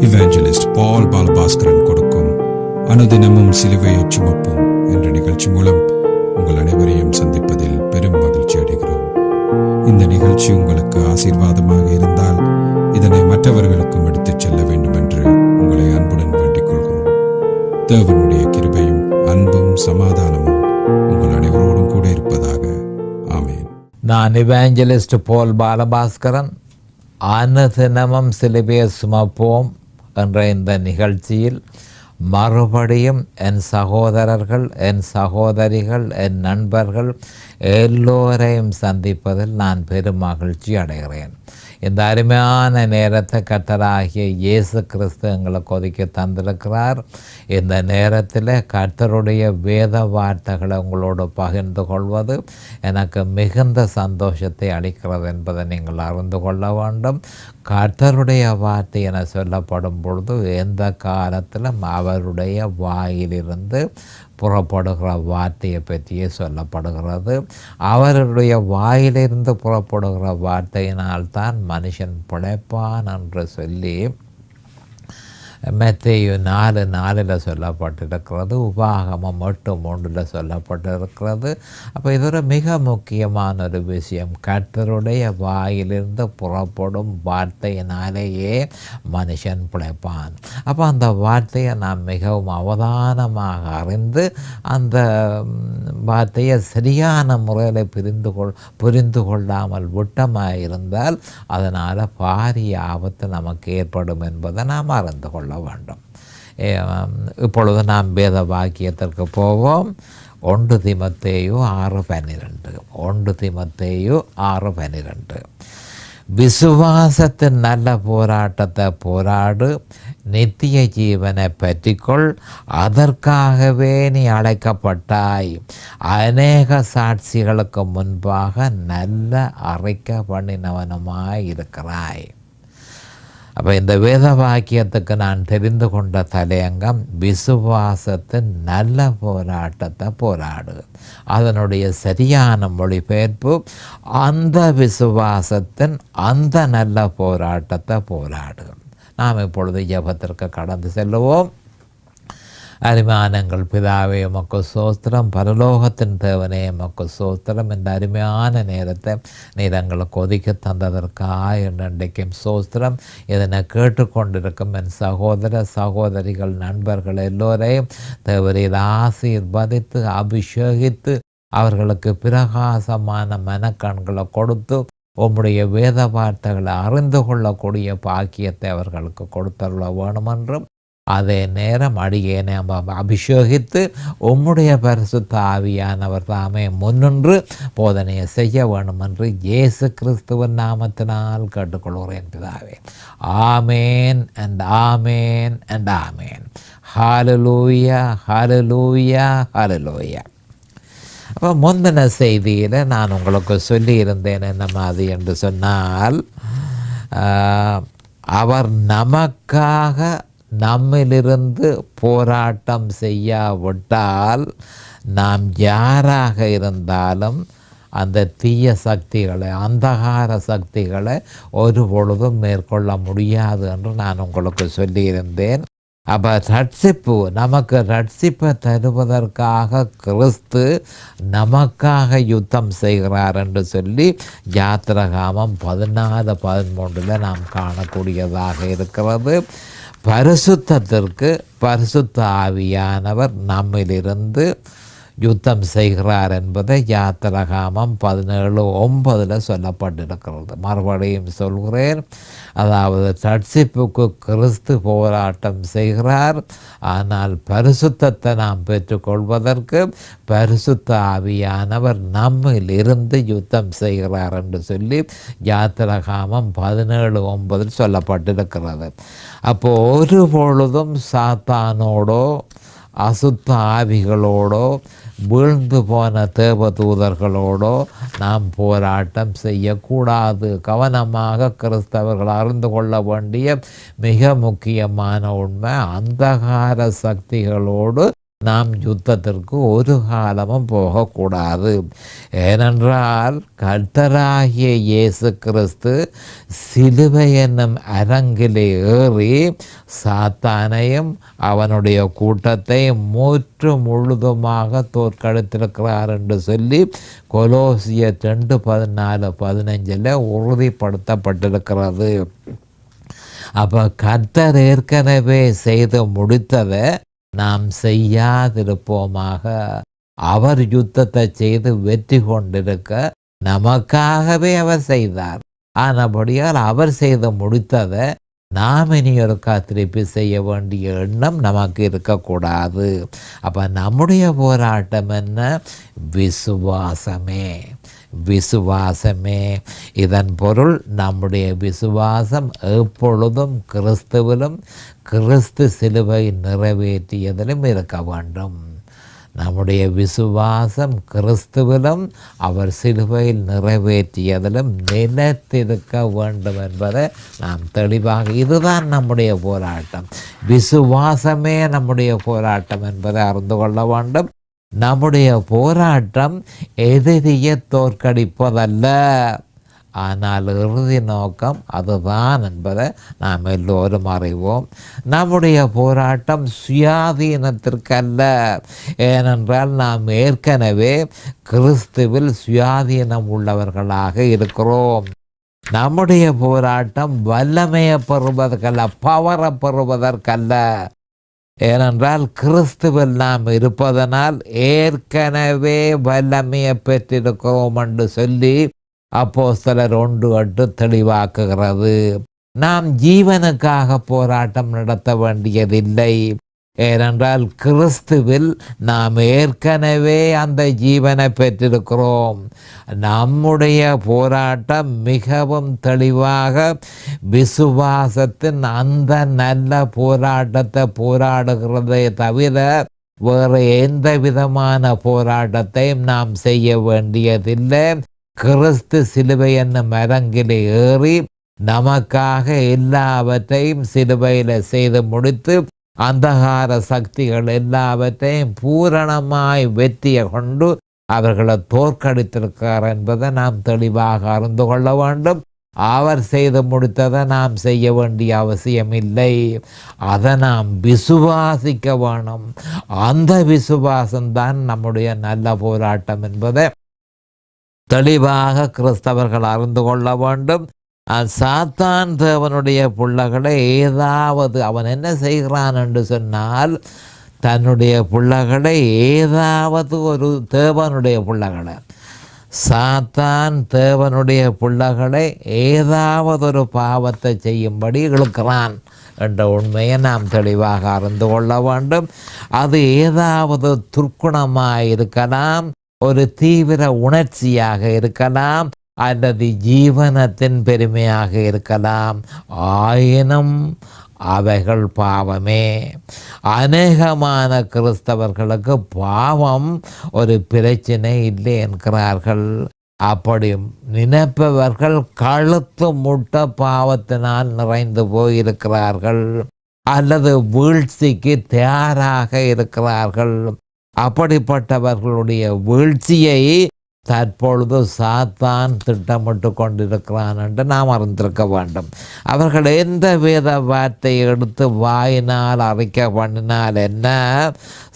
இவாஞ்சலிஸ்ட் பால் பாலபாஸ்கரன் கொடுக்கும் அனுதினமும் சிலுவையை சுமப்போம் என்ற நிகழ்ச்சி மூலம் உங்கள் அனைவரையும் சந்திப்பதில் பெரும் மகிழ்ச்சி அடைகிறோம். இந்த நிகழ்ச்சி உங்களுக்கு ஆசீர்வாதமாக இருந்தால் இதனை மற்றவர்களுக்கும் எடுத்துச் செல்ல வேண்டும் என்று உங்களை அன்புடன் வேண்டிக் கொள்கிறோம். தேவனுடைய கிருபையும் அன்பும் சமாதானமும் உங்கள் அனைவரோடும் கூட இருப்பதாக. ஆமேன். நான் இவாஞ்சலிஸ்ட் பால் பாலபாஸ்கரன். அனுதினமும் சிலுவையை சுமப்போம் என்ற இந்த நிகழ்ச்சியில் மறுபடியும் என் சகோதரர்கள், என் சகோதரிகள், என் நண்பர்கள் எல்லோரையும் சந்திப்பதில் நான் பெரும் மகிழ்ச்சி அடைகிறேன். இந்த அருமையான நேரத்தை கர்த்தராகிய இயேசு கிறிஸ்து எங்களுக்கு ஒதுக்கி தந்திருக்கிறார். இந்த நேரத்தில் கர்த்தருடைய வேத வார்த்தைகளை உங்களோடு பகிர்ந்து கொள்வது எனக்கு மிகுந்த சந்தோஷத்தை அளிக்கிறது என்பதை நீங்கள் அறிந்து கொள்ள வேண்டும். கர்த்தருடைய வார்த்தை என சொல்லப்படும் பொழுது எந்த காலத்திலும் அவருடைய வாயிலிருந்து புறப்படுகிற வார்த்தையை பற்றியே சொல்லப்படுகிறது. அவருடைய வாயிலிருந்து புறப்படுகிற வார்த்தையினால்தான் மனுஷன் பிழைப்பான் என்று சொல்லி மத்தேயு 4:4 சொல்லப்பட்டிருக்கிறது. உபாகமம் 8:3 சொல்லப்பட்டிருக்கிறது. அப்போ இது ஒரு மிக முக்கியமான ஒரு விஷயம். கர்த்தருடைய வாயிலிருந்து புறப்படும் வார்த்தையினாலேயே மனுஷன் பிழைப்பான். அப்போ அந்த வார்த்தையை நாம் மிகவும் அவதானமாக அறிந்து அந்த வார்த்தையை சரியான முறையில் புரிந்து கொள்ளாமல் விட்டமாக இருந்தால் அதனால் பாரிய ஆபத்து நமக்கு ஏற்படும் என்பதை நாம் அறிந்து கொள்ள வேண்டும். இப்பொழுது நாம் வேத வாக்கியத்திற்கு போவோம். 1 தீமோத்தேயு 6:12. 1 தீமோத்தேயு 6:12. விசுவாசத்தின் நல்ல போராட்டத்தை போராடு, நித்திய ஜீவனை பற்றிக்கொள், அதற்காகவே நீ அழைக்கப்பட்டாய், அநேக சாட்சிகளுக்கு முன்பாக நல்ல அறிக்கை பண்ணினவனுமாய் இருக்கிறாய். அப்போ இந்த வேத வாக்கியத்துக்கு நான் தெரிந்து கொண்ட தலையங்கம் விசுவாசத்தின் நல்ல போராட்டத்தை போராடு. அதனுடைய சரியான மொழிபெயர்ப்பு அந்த விசுவாசத்தின் அந்த நல்ல போராட்டத்தை போராடு. நாம் இப்பொழுது ஜெபத்திற்கு கடந்து செல்லுவோம். அருமையானங்கள் பிதாவே உமக்கு ஸ்தோத்திரம். பரலோகத்தின் தேவனே உமக்கு ஸ்தோத்திரம். இந்த அருமையான நேரத்தை நீர் எங்களுக்கு ஒதுக்கி தந்ததற்காக இன்றைக்கும் ஸ்தோத்திரம். இதனை கேட்டுக்கொண்டிருக்கும் என் சகோதர சகோதரிகள் நண்பர்கள் எல்லோரையும் தேவரீர் ஆசீர்வதித்து அபிஷேகித்து அவர்களுக்கு பிரகாசமான மனக்கண்களை கொடுத்து உம்முடைய வேத வார்த்தைகளை அறிந்து கொள்ளக்கூடிய பாக்கியத்தை அவர்களுக்கு கொடுத்தருள வேணுமென்றும் அதே நேரம் அடியேனை அபிஷேகித்து உம்முடைய பரிசுத்த ஆவியானவர் தாமே முன்னின்று போதனையை செய்ய வேண்டும் என்று இயேசு கிறிஸ்துவின் நாமத்தினால் கேட்டுக்கொள்கிறேன் பிதாவே. Amen and amen and amen. Hallelujah, hallelujah, hallelujah. அப்போ முந்தின செய்தியில் நான் உங்களுக்கு சொல்லியிருந்தேன் என்ன மாதிரி என்று சொன்னால், அவர் நமக்காக நம்மிலிருந்து போராட்டம் செய்யாவிட்டால் நாம் யாராக இருந்தாலும் அந்த தீய சக்திகளை, அந்தகார சக்திகளை ஒரு பொழுதும் மேற்கொள்ள முடியாது என்று நான் உங்களுக்கு சொல்லியிருந்தேன். அப்போ ரட்சிப்பு, நமக்கு ரட்சிப்பை தருவதற்காக கிறிஸ்து நமக்காக யுத்தம் செய்கிறார் என்று சொல்லி யாத்திராகமம் 14:13 நாம் காணக்கூடியதாக இருக்கிறது. பரிசுத்தத்திற்கு பரிசுத்த ஆவியானவர் நம்மிலிருந்து யுத்தம் செய்கிறார் என்பதை யாத்திராகமம் 17:9 சொல்லப்பட்டிருக்கிறது. மறுபடியும் சொல்கிறேன், அதாவது ரட்சிப்புக்கு கிறிஸ்து போராட்டம் செய்கிறார், ஆனால் பரிசுத்தத்தை நாம் பெற்றுக்கொள்வதற்கு பரிசுத்த ஆவியானவர் நம்மில் இருந்து யுத்தம் செய்கிறார் என்று சொல்லி யாத்திராகமம் 17:9 சொல்லப்பட்டிருக்கிறது. அப்போ ஒரு பொழுதும் சாத்தானோடோ அசுத்த ஆவிகளோடோ வீழ்ந்து போன தேவதூதர்களோடோ நாம் போராட்டம் செய்யக்கூடாது. கவனமாக கிறிஸ்தவர்கள் அறிந்து கொள்ள வேண்டிய மிக முக்கியமான உண்மை, அந்தகார சக்திகளோடு நாம் யுத்தத்திற்கு ஒரு காலமும் போகக்கூடாது. ஏனென்றால் கர்த்தராகிய இயேசு கிறிஸ்து சிலுவை என்னும் அரங்கிலே ஏறி சாத்தானையும் அவனுடைய கூட்டத்தை முழுதுமாக தோற்கடித்திருக்கிறார் என்று சொல்லி கொலோசியர் 2:14-15 உறுதிப்படுத்தப்பட்டிருக்கிறது. அப்போ கர்த்தர் ஏற்கனவே செய்து முடித்ததை நாம் செய்யாதிருப்போமாக. அவர் யுத்தத்தை செய்து வெற்றி கொண்டிருக்க நமக்காகவே அவர் செய்தார். ஆனபடியால் அவர் செய்து முடித்ததை நாம் இனி ஒருக்கா திருப்பி செய்ய வேண்டிய எண்ணம் நமக்கு இருக்கக்கூடாது. அப்போ நம்முடைய போராட்டம் என்ன? விசுவாசமே. விசுவாசமே. இதன் பொருள் நம்முடைய விசுவாசம் எப்பொழுதும் கிறிஸ்துவிலும் கிறிஸ்து சிலுவை நிறைவேற்றியதிலும் இருக்க வேண்டும். நம்முடைய விசுவாசம் கிறிஸ்துவிலும் அவர் சிலுவையில் நிறைவேற்றியதிலும் நிலைத்திருக்க வேண்டும் என்பதை நாம் தெளிவாக, இதுதான் நம்முடைய போராட்டம். விசுவாசமே நம்முடைய போராட்டம் என்பதை அறிந்து கொள்ள வேண்டும். நம்முடைய போராட்டம் எதிரியை தோற்கடிப்பதல்ல, ஆனால் இறுதி நோக்கம் அதுதான் என்பதை நாம் எல்லோரும் அறிவோம். நம்முடைய போராட்டம் சுயாதீனத்திற்கல்ல. ஏனென்றால் நாம் ஏற்கனவே கிறிஸ்துவில் சுயாதீனம் உள்ளவர்களாக இருக்கிறோம். நம்முடைய போராட்டம் வல்லமையை பெறுவதற்கல்ல, பவரை பெறுவதற்கல்ல. ஏனென்றால் கிறிஸ்துவில் நாம் இருப்பதனால் ஏற்கனவே வல்லமையை பெற்றிருக்கிறோம் என்று சொல்லி அப்போஸ்தலர் 1:8 தெளிவாக்குகிறது. நாம் ஜீவனுக்காக போராட்டம் நடத்த வேண்டியதில்லை. ஏனென்றால் கிறிஸ்துவில் நாம் ஏற்கனவே அந்த ஜீவனை பெற்றிருக்கிறோம். நம்முடைய போராட்டம் மிகவும் தெளிவாக விசுவாசத்தின் அந்த நல்ல போராட்டத்தை போராடுகிறதே தவிர வேறு எந்த விதமான போராட்டத்தையும் நாம் செய்ய வேண்டியதில்லை. கிறிஸ்து சிலுவை என்னும் அரங்கிலே ஏறி நமக்காக எல்லாவற்றையும் சிலுவையில் செய்து முடித்து அந்தகார சக்திகள் எல்லாவற்றையும் பூரணமாய் வெற்றியை கொண்டு அவர்களை தோற்கடித்திருக்கிறார் என்பதை நாம் தெளிவாக அறிந்து கொள்ள வேண்டும். அவர் செய்து முடித்ததை நாம் செய்ய வேண்டிய அவசியம் இல்லை. அதை நாம் விசுவாசிக்க வேணும். அந்த விசுவாசம்தான் நம்முடைய நல்ல போராட்டம் என்பதை தெளிவாக கிறிஸ்தவர்கள் அறிந்து கொள்ள வேண்டும். சாத்தான் தேவனுடைய பிள்ளைகளை ஏதாவது அவன் என்ன செய்கிறான் என்று சொன்னால், தன்னுடைய பிள்ளைகளை ஏதாவது ஒரு தேவனுடைய பிள்ளைகளை சாத்தான் தேவனுடைய பிள்ளைகளை ஏதாவது ஒரு பாவத்தை செய்யும்படி இழுக்கிறான் என்ற உண்மையை நாம் தெளிவாக அறிந்து கொள்ள வேண்டும். அது ஏதாவது துர்க்குணமாக இருக்கலாம், ஒரு தீவிர உணர்ச்சியாக இருக்கலாம், அல்லது ஜீவனத்தின் பெருமையாக இருக்கலாம். ஆயினும் அவைகள் பாவமே. அநேகமான கிறிஸ்தவர்களுக்கு பாவம் ஒரு பிரச்சனை இல்லை என்கிறார்கள். அப்படி நினைப்பவர்கள் கழுத்து முட்ட பாவத்தினால் நிறைந்து போயிருக்கிறார்கள், அல்லது வீழ்ச்சிக்கு தயாராக இருக்கிறார்கள். அப்படிப்பட்டவர்களுடைய வீழ்ச்சியை தற்பொழுது சாத்தான் திட்டமிட்டு கொண்டிருக்கிறான் என்று நாம் அறிந்திருக்க வேண்டும். அவர்கள் எந்த வேத வார்த்தையை எடுத்து வாயினால் அறிக்கை பண்ணினால் என்ன,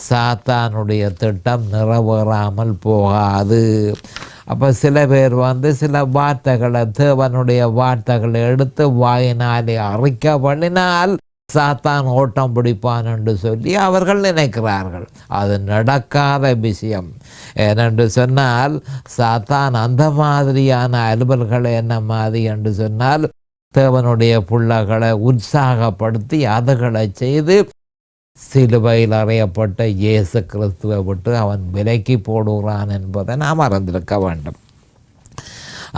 சாத்தானுடைய திட்டம் நிறைவேறாமல் போகாது. அப்போ சில பேர் சில வார்த்தைகளை, தேவனுடைய வார்த்தைகளை எடுத்து வாயினாலே அறிக்கை பண்ணினால் சாத்தான் ஓட்டம் பிடிப்பான் என்று சொல்லி அவர்கள் நினைக்கிறார்கள். அது நடக்காத விஷயம். ஏனென்று சொன்னால் சாத்தான் அந்த மாதிரியான அலுவல்களை என்ன மாதிரி என்று சொன்னால் தேவனுடைய பிள்ளைகளை உற்சாகப்படுத்தி அதுகளை செய்து சிலுவையில் அறையப்பட்ட இயேசு கிறிஸ்துவை விட்டு அவன் விலக்கி போடுகிறான் என்பதை நாம் அறிந்திருக்க வேண்டும்.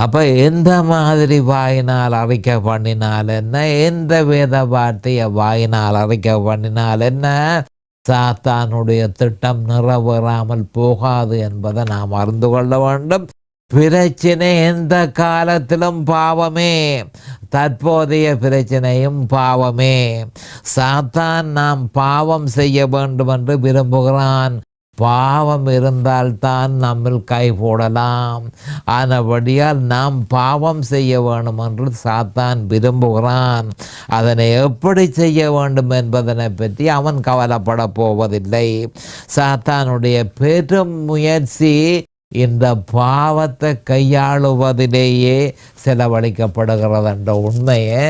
அப்போ எந்த மாதிரி வாயினால் அறிக்கை பண்ணினால் என்ன, எந்த வேத வார்த்தையை வாயினால் அறிக்கை பண்ணினால் என்ன, சாத்தானுடைய திட்டம் நிறைவேறாமல் போகாது என்பதை நாம் அறிந்து கொள்ள வேண்டும். பிரச்சனை எந்த காலத்திலும் பாவமே. தற்போதைய பிரச்சனையும் பாவமே. சாத்தான் நாம் பாவம் செய்ய வேண்டும் என்று விரும்புகிறான். பாவம் இருந்தால்தான் நம்மில் கை போடலாம். ஆனபடியால் நாம் பாவம் செய்ய வேண்டும் என்று சாத்தான் விரும்புகிறான். அதனை எப்படி செய்ய வேண்டும் என்பதனை பற்றி அவன் கவலைப்பட போவதில்லை. சாத்தானுடைய பெரும் முயற்சி இந்த பாவத்தை கையாளுவதிலேயே செலவழிக்கப்படுகிறது என்ற உண்மையை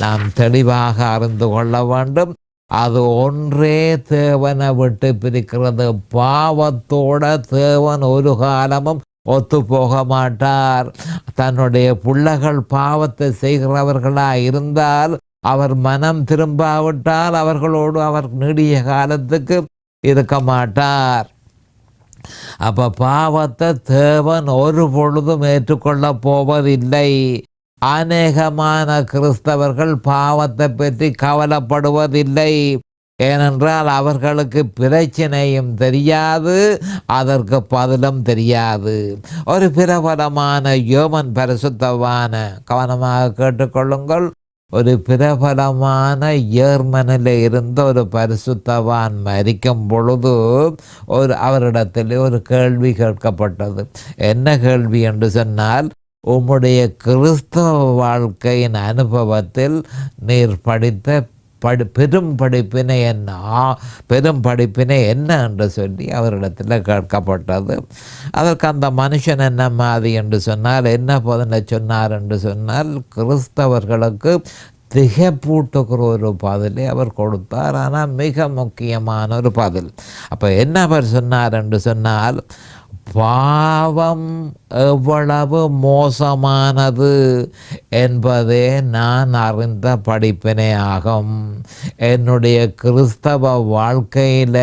நாம் தெளிவாக அறிந்து கொள்ள வேண்டும். அது ஒன்றே தேவனை விட்டு பிரிக்கிறது. பாவத்தோட தேவன் ஒரு காலமும் ஒத்து போக மாட்டார். தன்னுடைய பிள்ளைகள் பாவத்தை செய்கிறவர்களாக இருந்தால் அவர் மனம் திரும்பாவிட்டால் அவர்களோடு அவர் நீடிய காலத்துக்கு இருக்க மாட்டார். அப்போ பாவத்தை தேவன் ஒரு பொழுதும் ஏற்றுக்கொள்ள போவதில்லை. அநேகமான கிறிஸ்தவர்கள் பாவத்தை பற்றி கவலைப்படுவதில்லை. ஏனென்றால் அவர்களுக்கு பிரச்சனையும் தெரியாது, அதற்கு பதிலும் தெரியாது. ஒரு பிரபலமான யோமன் பரிசுத்தவான, கவனமாக கேட்டுக்கொள்ளுங்கள், ஒரு பிரபலமான ஜெர்மனில் இருந்த ஒரு பரிசுத்தவான் மரிக்கும் பொழுது அவரிடத்தில் ஒரு கேள்வி கேட்கப்பட்டது. என்ன கேள்வி என்று சொன்னால், உம்முடைய கிறிஸ்தவ வாழ்க்கையின் அனுபவத்தில் நீர் படித்த பெரும் படிப்பினை என்ன என்று சொல்லி அவரிடத்தில் கேட்கப்பட்டது. அதற்கு அந்த மனுஷன் என்ன மாதிரி என்று சொன்னால், என்ன பதிலை சொன்னார் என்று சொன்னால், கிறிஸ்தவர்களுக்கு திகைப்பூட்டுகிற ஒரு பதிலை அவர் கொடுத்தார். ஆனால் மிக முக்கியமான ஒரு பதில். அப்போ என்ன அவர் சொன்னார் என்று சொன்னால், பாவம் எவ்வளவு மோசமானது என்பதே நான் அறிந்த படிப்பினை ஆகும். என்னுடைய கிறிஸ்தவ வாழ்க்கையில்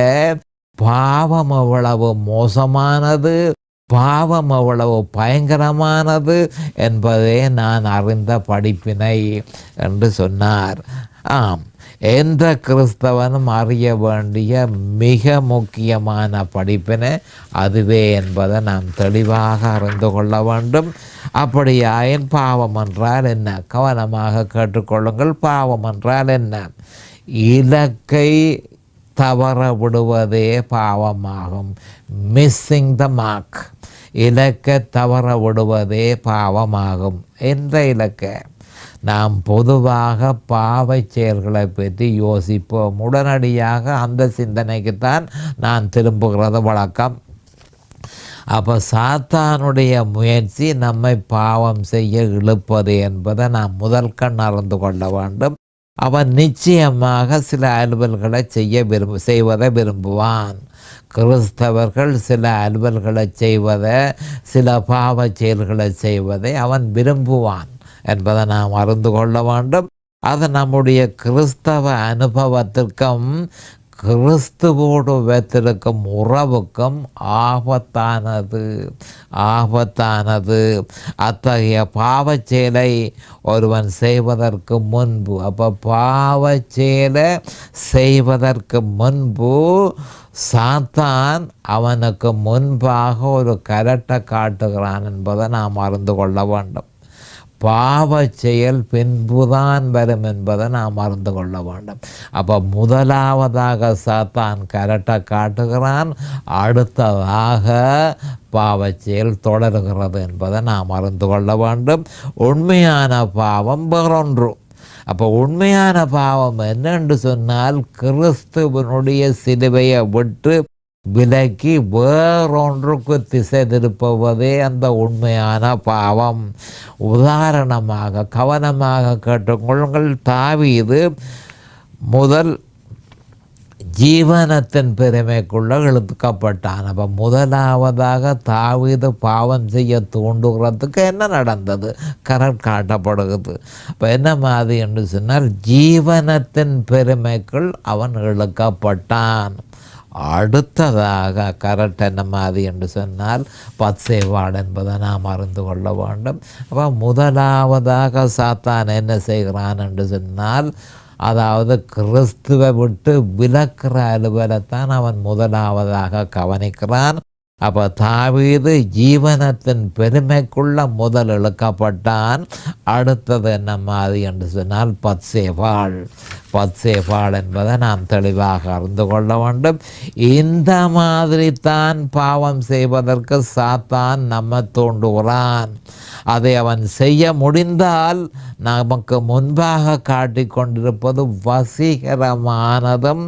பாவம் எவ்வளவு மோசமானது, பாவம் எவ்வளவு பயங்கரமானது என்பதே நான் அறிந்த படிப்பினை என்று சொன்னார். ஆம், எந்த கிறிஸ்தவனும் அறிய வேண்டிய மிக முக்கியமான படிப்பினை அதுவே என்பதை நாம் தெளிவாக அறிந்து கொள்ள வேண்டும். அப்படியாயின் பாவம் என்றால் என்ன? கவனமாக கேட்டுக்கொள்ளுங்கள். பாவம் என்றால் என்ன? இலக்கை தவற விடுவதே பாவமாகும். Missing the mark. இலக்கை தவற விடுவதே பாவமாகும். என்ற இலக்கை நாம் பொதுவாக பாவ செயல்களை பற்றி யோசிப்போம். உடனடியாக அந்த சிந்தனைக்குத்தான் நான் திரும்புகிறது வழக்கம். அப்போ சாத்தானுடைய முயற்சி நம்மை பாவம் செய்ய இழுப்பது என்பதை நாம் முதல் கண் அறிந்து கொள்ள வேண்டும். அவன் நிச்சயமாக சில அலுவல்களை செய்வதை விரும்புவான். கிறிஸ்தவர்கள் சில அலுவல்களை செய்வதை, சில பாவ செயல்களை செய்வதை அவன் விரும்புவான் என்பதை நாம் அறிந்து கொள்ள வேண்டும். அது நம்முடைய கிறிஸ்தவ அனுபவத்திற்கும் கிறிஸ்துவோடு வைத்திருக்கும் உறவுக்கும் ஆபத்தானது. அத்தகைய பாவச்செயலை ஒருவன் செய்வதற்கு முன்பு, அப்போ பாவச்செயலை செய்வதற்கு முன்பு சாத்தான் அவனுக்கு முன்பாக ஒரு கரட்டை காட்டுகிறான் என்பதை நாம் அறிந்து கொள்ள வேண்டும். பாவ செயல் பின்புதான் வரும் என்பதை நாம் அறிந்து கொள்ள வேண்டும். அப்போ முதலாவதாக சாத்தான் கரட்டை காட்டுகிறான், அடுத்ததாக பாவ செயல் தொடர்கிறது என்பதை நாம் அறிந்து கொள்ள வேண்டும். உண்மையான பாவம் வேறொன்று. அப்போ உண்மையான பாவம் என்னென்று சொன்னால், கிறிஸ்துவனுடைய சிலுவையை விட்டு விலக்கி வேறொன்றுக்கு திசை திருப்புவதே அந்த உண்மையான பாவம். உதாரணமாக கவனமாக கேட்டுக்கொள்ளுங்கள். தாவீது முதல் ஜீவனத்தின் பெருமைக்குள்ள இழுக்கப்பட்டான். அப்போ முதலாவதாக தாவீது பாவம் செய்ய தூண்டுகிறதுக்கு என்ன நடந்தது? கரட் காட்டப்படுகிறது. இப்போ என்ன மாதிரி என்று சொன்னால், ஜீவனத்தின் பெருமைக்குள் அவன் இழுக்கப்பட்டான். அடுத்ததாக கரட் என்ன மாதிரி என்று சொன்னால் பத்சேவாள் என்பதை நாம் அறிந்து கொள்ள வேண்டும். அப்போ முதலாவதாக சாத்தான் என்ன செய்கிறான் என்று சொன்னால், அதாவது கிறிஸ்துவை விட்டு விலக்கிற அலுவலைத்தான் அவன் முதலாவதாக கவனிக்கிறான். அப்போ தாவீது ஜீவனத்தின் பெருமைக்குள்ள முதல் இழுக்கப்பட்டான். அடுத்தது என்ன மாதிரி என்று சொன்னால் பத்சேபாள் என்பதை நாம் தெளிவாக அறிந்து கொள்ள வேண்டும். இந்த மாதிரி தான் பாவம் செய்வதற்கு சாத்தான் நம்ம தூண்டுகிறான். அதை அவன் செய்ய முடிந்தால் நமக்கு முன்பாக காட்டிக் கொண்டிருப்பது வசீகரமானதும்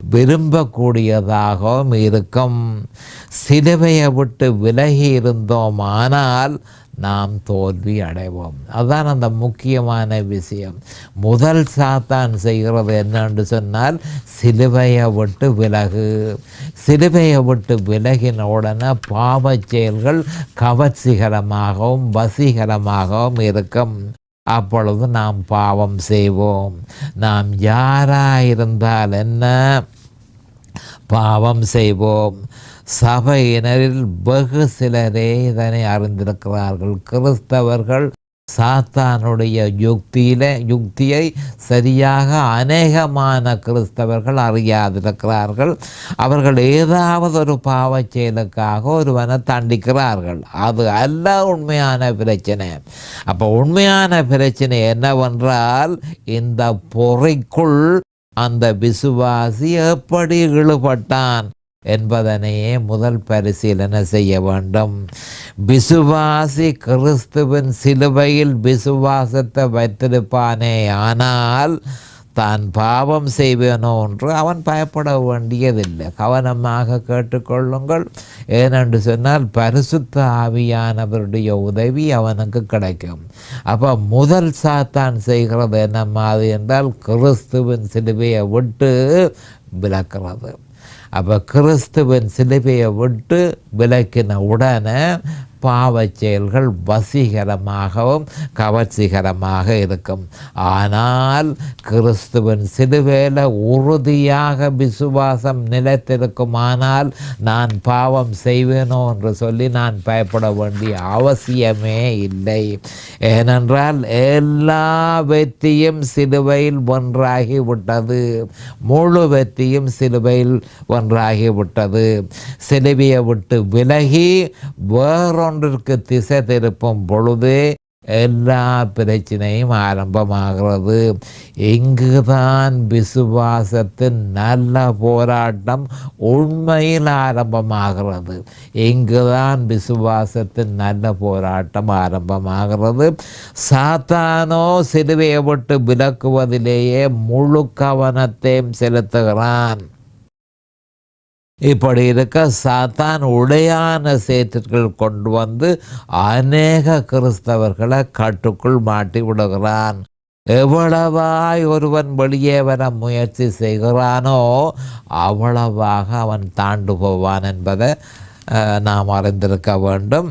விரும்பக்கூடியதாகவும் இருக்கும். சிலுவையை விட்டு விலகி இருந்தோமானால் நாம் தோல்வி அடைவோம். அதுதான் அந்த முக்கியமான விஷயம். முதல் சாத்தான் செய்கிறது என்னென்று சொன்னால் சிலுவையை விட்டு சிலுவையை விட்டு விலகின உடனே பாவச் செயல்கள் கவர்ச்சிகரமாகவும் வசீகரமாகவும் இருக்கும். அப்பொழுது நாம் பாவம் செய்வோம். நாம் யாராயிருந்தால் என்ன, பாவம் செய்வோம். சபையினரில் வெகு சிலரே இதனை அறிந்திருக்கிறார்கள். கிறிஸ்தவர்கள் சாத்தானுடைய யுக்தியை சரியாக அநேகமான கிறிஸ்தவர்கள் அறியாதிருக்கிறார்கள். அவர்கள் ஏதாவது ஒரு பாவச் செயலுக்காக ஒருவனை தண்டிக்கிறார்கள். அது அல்ல உண்மையான பிரச்சனை. அப்போ உண்மையான பிரச்சனை என்னவென்றால், இந்த பொறைக்குள் அந்த விசுவாசி எப்படி இழுபட்டான் என்பதனையே முதல் பரிசீலனை செய்ய வேண்டும். விசுவாசி கிறிஸ்துவின் சிலுவையில் விசுவாசத்தை வைத்திருப்பானே ஆனால் தான் பாவம் செய்வேனோ என்று அவன் பயப்பட வேண்டியதில்லை. கவனமாக கேட்டுக்கொள்ளுங்கள். ஏனென்று சொன்னால் பரிசுத்த ஆவியானவருடைய உதவி அவனுக்கு கிடைக்கும். அப்போ முதல் சாத்தான் செய்கிறது என்ன மாதிரி என்றால் கிறிஸ்துவின் சிலுவையை விட்டு விலக்கிறது. அப்போ கிறிஸ்துவின் சிலுவையை விட்டு விலக்கின உடனே பாவச் செயல்கள் வசீகரமாகவும் கவர்ச்சிகரமாக இருக்கும். ஆனால் கிறிஸ்துவின் சிலுவையில் உறுதியாக விசுவாசம் நிலைத்திருக்குமானால் நான் பாவம் செய்வேனோ என்று சொல்லி நான் பயப்பட வேண்டிய அவசியமே இல்லை. ஏனென்றால் எல்லா வெற்றியும் சிலுவையில் ஒன்றாகிவிட்டது. முழு வெற்றியும் சிலுவையில் ஒன்றாகிவிட்டது. சிலுவையை விட்டு விலகி வேறொன்றிற்கு திசை திருப்பும் பொழுது எல்லா பிரச்சனையும் ஆரம்பமாகிறது. இங்குதான் விசுவாசத்தின் நல்ல போராட்டம் உண்மையில் ஆரம்பமாகிறது. இங்குதான் விசுவாசத்தின் நல்ல போராட்டம் ஆரம்பமாகிறது. சாத்தானோ சிலுவையை விட்டு விலக்குவதிலேயே முழு கவனத்தையும் செலுத்துகிறான். இப்படி இருக்க சாத்தான் உடையான சேற்றுகள் கொண்டு வந்து அநேக கிறிஸ்தவர்களை கட்டுக்குள் மாட்டி விடுகிறான். எவ்வளவாய் ஒருவன் வெளியே வர முயற்சி செய்கிறானோ அவ்வளவாக அவன் தாண்டு போவான் என்பதை நாம் அறிந்திருக்க வேண்டும்.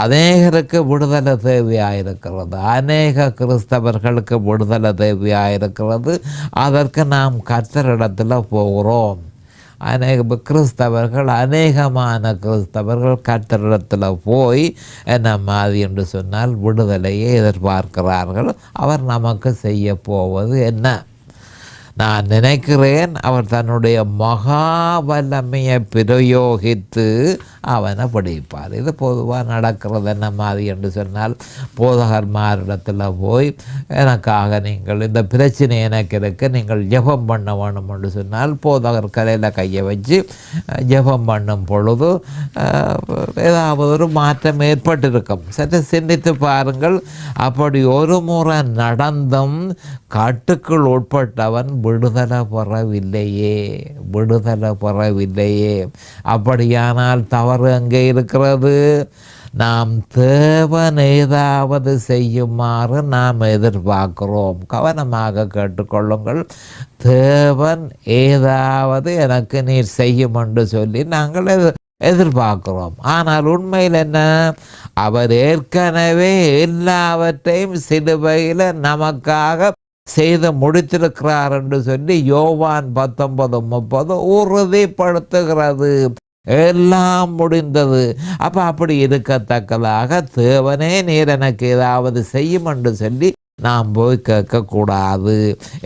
அநேகருக்கு விடுதலை தேவையாயிருக்கிறது. அநேக கிறிஸ்தவர்களுக்கு விடுதலை தேவையாயிருக்கிறது. அதற்கு நாம் கர்த்தரிடத்தில் போகிறோம். அநேகமான கிறிஸ்தவர்கள் கர்த்தரிடத்தில் போய் என்ன மாதிரி என்று சொன்னால் விடுதலையை எதிர்பார்க்கிறார்கள். அவர் நமக்கு செய்ய போவது என்ன? நான் நினைக்கிறேன் அவர் தன்னுடைய மகா வல்லமையை பிரயோகித்து அவனை படிப்பார். இது பொதுவாக நடக்கிறது என்ன மாதிரி என்று சொன்னால், போதகர்மாரிடத்தில் போய் எனக்காக நீங்கள் இந்த பிரச்சனை எனக்கு இருக்கு, நீங்கள் ஜெபம் பண்ண வேணும் என்று சொன்னால் போதகர் கலையில் கையை வச்சு ஜெபம் பண்ணும் பொழுது ஏதாவது ஒரு மாற்றம் ஏற்பட்டிருக்கும். சற்று சிந்தித்து பாருங்கள். அப்படி ஒரு முறை நடந்தும் கட்டுக்குள் உட்பட்டவன் விடுதலை பெறவில்லையே. அப்படியானால் தவறு அங்கே இருக்கிறது. நாம் தேவன் ஏதாவது செய்யுமாறு நாம் எதிர்பார்க்கிறோம். கவனமாக கேட்டுக்கொள்ளுங்கள். தேவன் ஏதாவது எனக்கு நீர் செய்யும் என்று சொல்லி நாங்கள் எதிர்பார்க்கிறோம். ஆனால் உண்மையில் என்ன? அவர் ஏற்கனவே எல்லாவற்றையும் சிலுவையில் நமக்காக செய்து முடித்திருக்கிறார் என்று சொல்லி யோவான் 19:30 உறுதிப்படுத்துகிறது. எல்லாம் முடிந்தது. அப்போ அப்படி இருக்கத்தக்கதாக தேவனே நீர் எனக்கு ஏதாவது செய்யும் என்று சொல்லி நாம் போய் கேட்கக்கூடாது.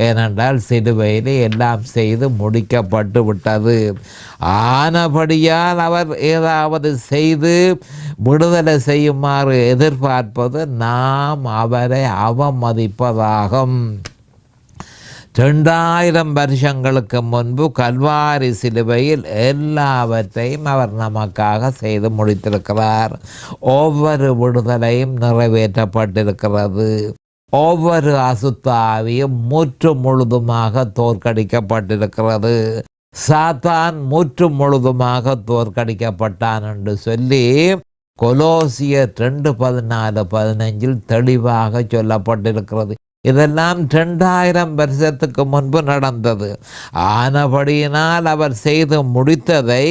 ஏனென்றால் சிலுவையில் எல்லாம் செய்து முடிக்கப்பட்டு விட்டது. ஆனபடியால் அவர் ஏதாவது செய்து விடுதலை செய்யுமாறு எதிர்பார்ப்பது நாம் அவரை அவமதிப்பதாகும். 2000 வருஷங்களுக்கு முன்பு கல்வாரி சிலுவையில் எல்லாவற்றையும் அவர் நமக்காக செய்து முடித்திருக்கிறார். ஒவ்வொரு விடுதலையும் நிறைவேற்றப்பட்டிருக்கிறது. ஒவ்வொரு அசுத்தாவியும் முற்று முழுதுமாக தோற்கடிக்கப்பட்டிருக்கிறது. சாத்தான் முற்று முழுதுமாக தோற்கடிக்கப்பட்டான் என்று சொல்லி கொலோசியர் 2:14-15 தெளிவாக சொல்லப்பட்டிருக்கிறது. இதெல்லாம் 2000 வருஷத்துக்கு முன்பு நடந்தது. ஆனபடியினால் அவர் செய்து முடித்ததை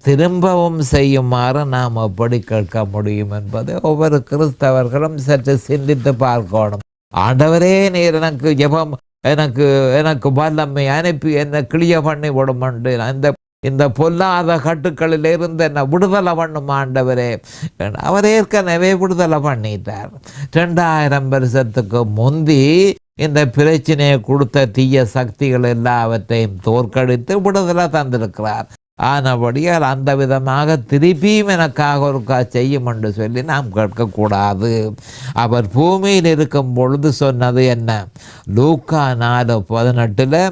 திரும்பவும் செய்யுமாறு நாம் எப்படி கேட்க முடியும் என்பதை ஒவ்வொரு கிறிஸ்தவர்களும் சற்று சிந்தித்து பார்க்கணும். ஆண்டவரே, நீர் எனக்கு ஜெபம் எனக்கு வல்லமை அனுப்பி என்னை கிளிய பண்ணி விடுமண்டு இந்த பொல்லாத கட்டுக்களிலிருந்து என்னை விடுதலை பண்ணும் ஆண்டவரே. அவர் ஏற்கனவே விடுதலை பண்ணிட்டார். 2000 வருஷத்துக்கு முந்தி இந்த பிரச்சனையை கொடுத்த தீய சக்திகள் எல்லாவற்றையும் தோற்கடித்து விடுதலை தந்திருக்கிறார். ஆனபடியால் அந்த விதமாக திருப்பியும் எனக்காக ஒரு செய்யும் என்று சொல்லி நாம் கேட்கக்கூடாது. அவர் பூமியில் இருக்கும் பொழுது சொன்னது என்ன? லூக்கா 4:18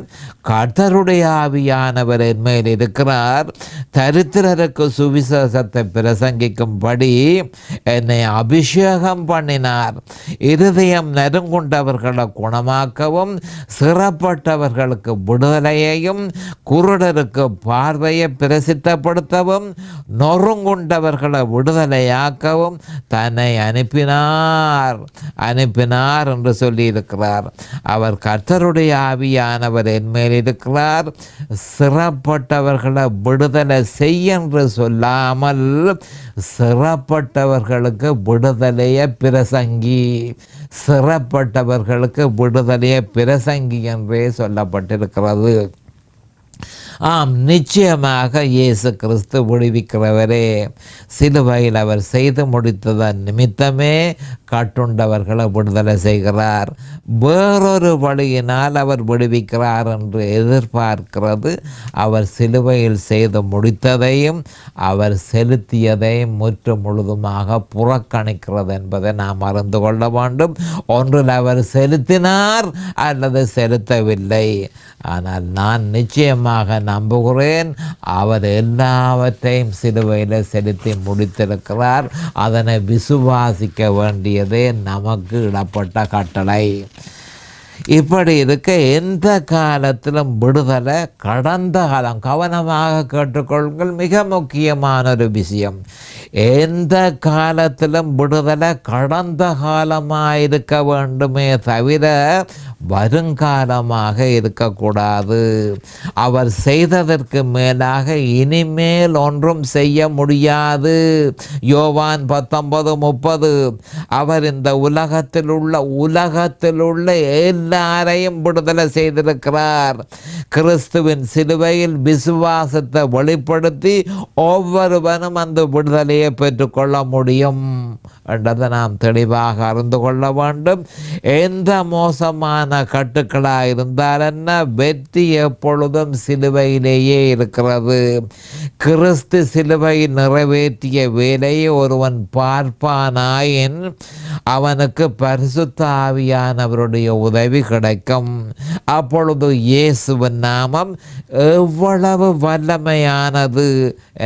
கர்த்தருடைய ஆவியானவர் என் மேல் இருக்கிறார், தரித்திரருக்கு சுவிசேஷத்தை பிரசங்கிக்கும்படி என்னை அபிஷேகம் பண்ணினார், இருதயம் நெருங்குண்டவர்களை குணமாக்கவும், சிறப்பட்டவர்களுக்கு விடுதலையையும், குருடருக்கு பார்வையை பிரசித்தப்படுத்தவும், நொறுங்குண்டவர்களை விடுதலையாக்கவும் தன்னை அனுப்பினார் என்று சொல்லியிருக்கிறார். அவர் கர்த்தருடைய ஆவியானவர் என் மேல் இருக்கிறார், சிறப்பட்டவர்களை விடுதலை செய்யென்று சொல்லாமல் சிறப்பட்டவர்களுக்கு விடுதலையை பிரசங்கி, சிறப்பட்டவர்களுக்கு விடுதலையை பிரசங்கி என்றே சொல்லப்பட்டிருக்கிறது. ஆம், நிச்சயமாக இயேசு கிறிஸ்து விடுவிக்கிறவரே. சிலுவையில் அவர் செய்து முடித்ததன் நிமித்தமே கட்டுண்டவர்களை விடுதலை செய்கிறார். வேறொரு வழியினால் அவர் விடுவிக்கிறார் என்று எதிர்பார்க்கிறது அவர் சிலுவையில் செய்து முடித்ததையும் அவர் செலுத்தியதையும் முற்று முழுதுமாக புறக்கணிக்கிறது என்பதை நாம் அறிந்து கொள்ள வேண்டும். ஒன்றில் அவர் செலுத்தினார் அல்லது செலுத்தவில்லை. ஆனால் நான் நிச்சயமாக நம்புகிறேன் அவர் எல்லாவற்றையும் சிலுவையில் செலுத்தி முடித்திருக்கிறார். அதனை விசுவாசிக்க வேண்டியதே நமக்கு இடப்பட்ட கட்டளை. இப்படி இருக்க எந்த காலத்திலும் விடுதலை கடந்த காலம், கவனமாக கேட்டுக்கொள்ளுங்கள், மிக முக்கியமான ஒரு விஷயம். எந்த காலத்திலும் விடுதலை கடந்த காலமாக இருக்க வேண்டுமே தவிர வருங்காலமாக இருக்கக்கூடாது. அவர் செய்ததற்கு மேலாக இனிமேல் ஒன்றும் செய்ய முடியாது. யோவான் 19:30 அவர் இந்த உலகத்தில் உள்ள எல்லாரையும் விடுதலை செய்திருக்கிறார். கிறிஸ்துவின் சிலுவையில் விசுவாசத்தை வெளிப்படுத்தி ஒவ்வொருவனும் அந்த விடுதலையை பெற்றுக்கொள்ள முடியும் என்றதை நாம் தெளிவாக அறிந்து கொள்ள வேண்டும். எந்த மோசமான கட்டுக்களாக இருந்தால் என்ன, வெற்றி எப்பொழுதும் சிலுவையிலேயே இருக்கிறது. கிறிஸ்து சிலுவையில் நிறைவேற்றிய வேலையை ஒருவன் பார்ப்பானாயின் அவனுக்கு பரிசுத்த ஆவியானவருடைய உதவி கிடைக்கும். அப்பொழுது இயேசுவின் நாமம் எவ்வளவு வல்லமையானது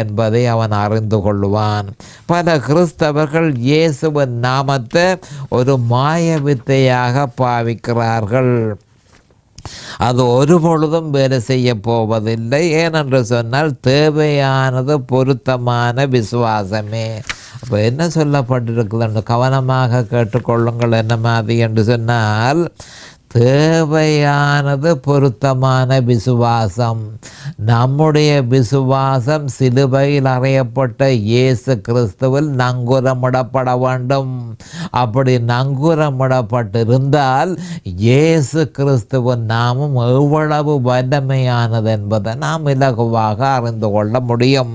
என்பதை அவன் அறிந்து கொள்வான். பல கிறிஸ்தவர்கள் இயேசுவின் நாமத்தை ஒரு மாய வித்தையாக பாவிக்கிறார்கள். அது ஒரு பொழுதும் வேலை செய்ய போவதில்லை. ஏனென்று சொன்னால் தேவையானது பொருத்தமான விசுவாசமே. அப்போ என்ன சொல்லப்பட்டிருக்குது கவனமாக கேட்டுக்கொள்ளுங்கள். என்ன மாதிரி என்று சொன்னால் தேவையானது பொருத்தமான விசுவாசம். நம்முடைய விசுவாசம் சிலுவையில் அறையப்பட்ட இயேசு கிறிஸ்துவில் நங்கூரமிடப்பட வேண்டும். அப்படி நங்கூரமிடப்பட்டிருந்தால் இயேசு கிறிஸ்துவின் நாமம் எவ்வளவு வல்லமையானது என்பதை நாம் இலகுவாக அறிந்து கொள்ள முடியும்.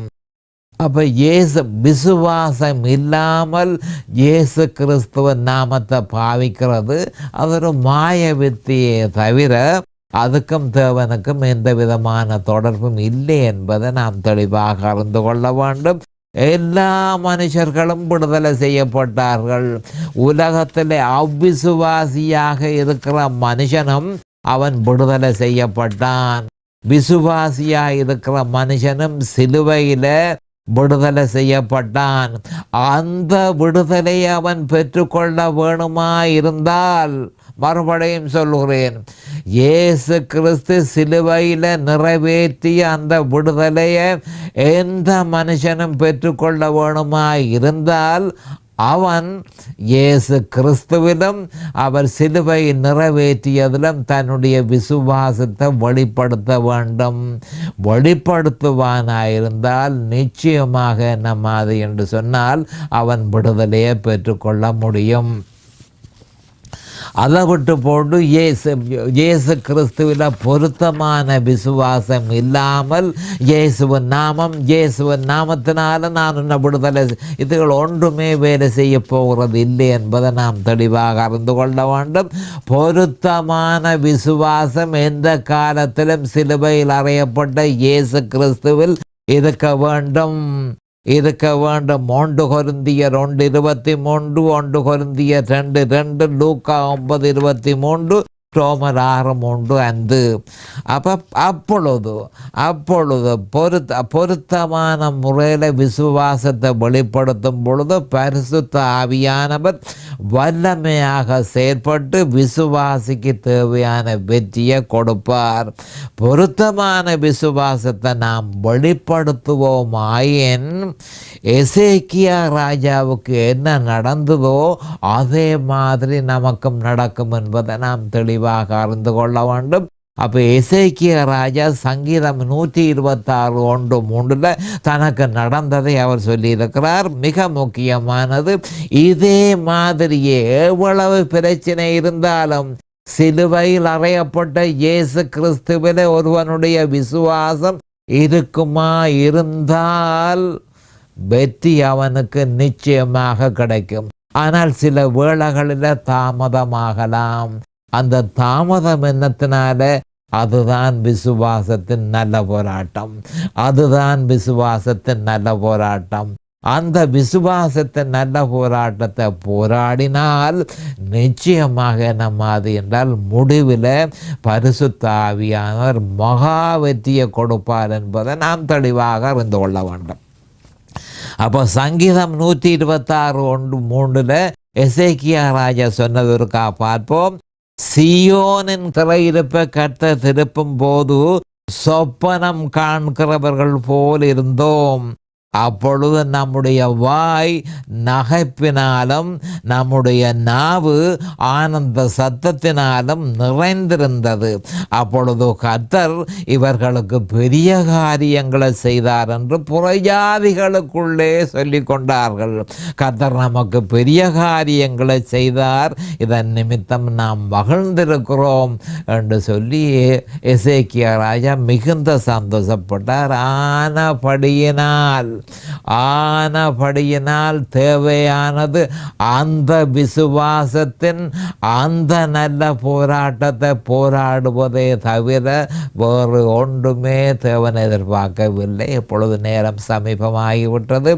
அப்போ விசுவாசம் இல்லாமல் இயேசு கிறிஸ்துவ நாமத்தை பாவிக்கிறது அது ஒரு மாய வித்தையே தவிர அதுக்கும் தேவனுக்கும் எந்த விதமான தொடர்பும் இல்லை என்பதை நாம் தெளிவாக அறிந்து கொள்ள வேண்டும். எல்லா மனுஷர்களும் விடுதலை செய்யப்பட்டார்கள். உலகத்தில் அவ்விசுவாசியாக இருக்கிற மனுஷனும் அவன் விடுதலை செய்யப்பட்டான். விசுவாசியாக இருக்கிற மனுஷனும் சிலுவையில் விடுதலை செய்யப்பட்டான். அந்த விடுதலை அவன் பெற்றுக்கொள்ள வேணுமா இருந்தால், மறுபடியும் சொல்லுகிறேன், இயேசு கிறிஸ்து சிலுவையில் நிறைவேற்றிய அந்த விடுதலையை எந்த மனுஷனும் பெற்றுக்கொள்ள வேணுமா இருந்தால் அவன் இயேசு கிறிஸ்துவிலும் அவர் சிலுவை நிறைவேற்றியதிலும் தன்னுடைய விசுவாசத்தை வெளிப்படுத்த வேண்டும். வெளிப்படுத்துவானாயிருந்தால் நிச்சயமாக நம்ம அது என்று சொன்னால் அவன் விடுதலையை பெற்றுக்கொள்ள முடியும். அதை விட்டு போட்டு இயேசு கிறிஸ்துவில் பொருத்தமான விசுவாசம் இல்லாமல் இயேசுவின் நாமத்தினால நான் உன்னை விடுதலை, இதுகள் ஒன்றுமே வேலை செய்ய போகிறது இல்லை என்பதை நாம் தெளிவாக அறிந்து கொள்ள வேண்டும். பொருத்தமான விசுவாசம் எந்த காலத்திலும் சிலுவையில் அறையப்பட்ட இயேசு கிறிஸ்துவில் இருக்க வேண்டும். 1 கொரிந்தியர் 1:23, 1 கொரிந்தியர் 2:2, லூக்கா 9:23, ரோமர் 6:3-5. அப்பொழுது பொருத்தமான முறையில் விசுவாசத்தை வெளிப்படுத்தும் பொழுது பரிசுத்த ஆவியானவர் வல்லமையாக செயற்பட்டு விசுவாசிக்கு தேவையான வெற்றியை கொடுப்பார். பொருத்தமான விசுவாசத்தை நாம் வெளிப்படுத்துவோமாயின் எசேக்கியா ராஜாவுக்கு என்ன நடந்ததோ அதே மாதிரி நமக்கும் நடக்கும் என்பதை நாம் தெளிவாக அறிந்து கொள்ள வேண்டும். அப்போ எசேக்கியா ராஜா சங்கீதம் 126:1-3 தனக்கு நடந்ததை அவர் சொல்லியிருக்கிறார். மிக முக்கியமானது, இதே மாதிரியே எவ்வளவு பிரச்சனை இருந்தாலும் சிலுவையில் அறையப்பட்ட இயேசு கிறிஸ்துவிலே ஒருவனுடைய விசுவாசம் இருக்குமா இருந்தால் வெற்றி அவனுக்கு நிச்சயமாக கிடைக்கும். ஆனால் சில வேளைகளில் தாமதமாகலாம். அந்த தாமதம் என்னத்தினால? அதுதான் விசுவாசத்தின் நல்ல போராட்டம். அந்த விசுவாசத்தின் நல்ல போராட்டத்தை போராடினால் நிச்சயமாக நம்ம அது என்றால் முடிவில் பரிசுத்த ஆவியானவர் மகா வெற்றியை கொடுப்பார் என்பதை நாம் தெளிவாக அறிந்து கொள்ள வேண்டும். அப்போ சங்கீதம் 126:1-3 எசேக்கியா ராஜா சொன்னது இருக்கா பார்ப்போம். சியோனின் திரையிருப்பை கர்த்தர் திருப்பும் போது சொப்பனம் காண்கிறவர்கள் போல் இருந்தோம். அப்பொழுது நம்முடைய வாய் நகைப்பினாலும் நம்முடைய நாவு ஆனந்த சத்தத்தினாலும் நிறைந்திருந்தது. அப்பொழுது கர்த்தர் இவர்களுக்கு பெரிய காரியங்களை செய்தார் என்று புறஜாதிகளுக்குள்ளே சொல்லி கொண்டார்கள். கர்த்தர் நமக்கு பெரிய காரியங்களை செய்தார், இதன் நிமித்தம் நாம் மகிழ்ந்திருக்கிறோம் என்று சொல்லி எசேக்கியா ராஜா மிகுந்த சந்தோஷப்பட்டார். ஆனபடியினால் தேவையானது அந்த விசுவாசத்தின் அந்த நல்ல போராட்டத்தை போராடுவதே தவிர வேறு ஒன்றுமே தேவன் எதிர்பார்க்கவில்லை. இப்பொழுது நேரம் சமீபமாகிவிட்டது.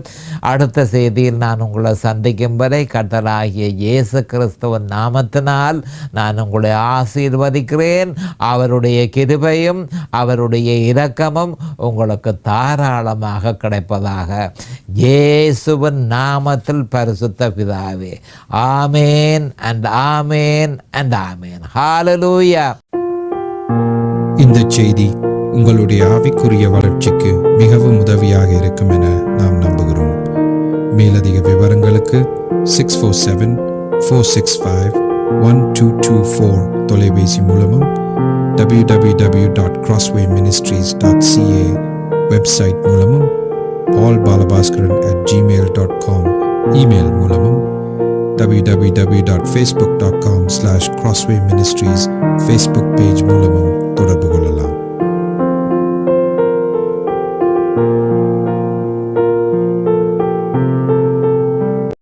அடுத்த செய்தியில் நான் உங்களை சந்திக்கும் வரை கர்த்தராகிய இயேசு கிறிஸ்துவின் நாமத்தினால் நான் உங்களை ஆசீர்வதிக்கிறேன். அவருடைய கிருபையும் அவருடைய இரக்கமும் உங்களுக்கு தாராளமாக கிடைப்பதாக இயேசுவின் நாமத்தில் பரிசுத்த பிதாவே. Amen and amen and amen. Hallelujah. இந்த செய்தி உங்களுடைய ஆவிக்குரிய வளர்ச்சிக்கு மிகவும் உதவியாக இருக்கும் என நாம் நம்புகிறோம். மேலதிக விவரங்களுக்கு 647-465-1224 தொலைபேசி மூலமும் www.crosswayministries.ca வெப்சைட் மூலமும் paulbalabhaskaran@gmail.com இமெயில் மூலமும் www.facebook.com/crosswayministries ஃபேஸ்புக் பேஜ் மூலமும்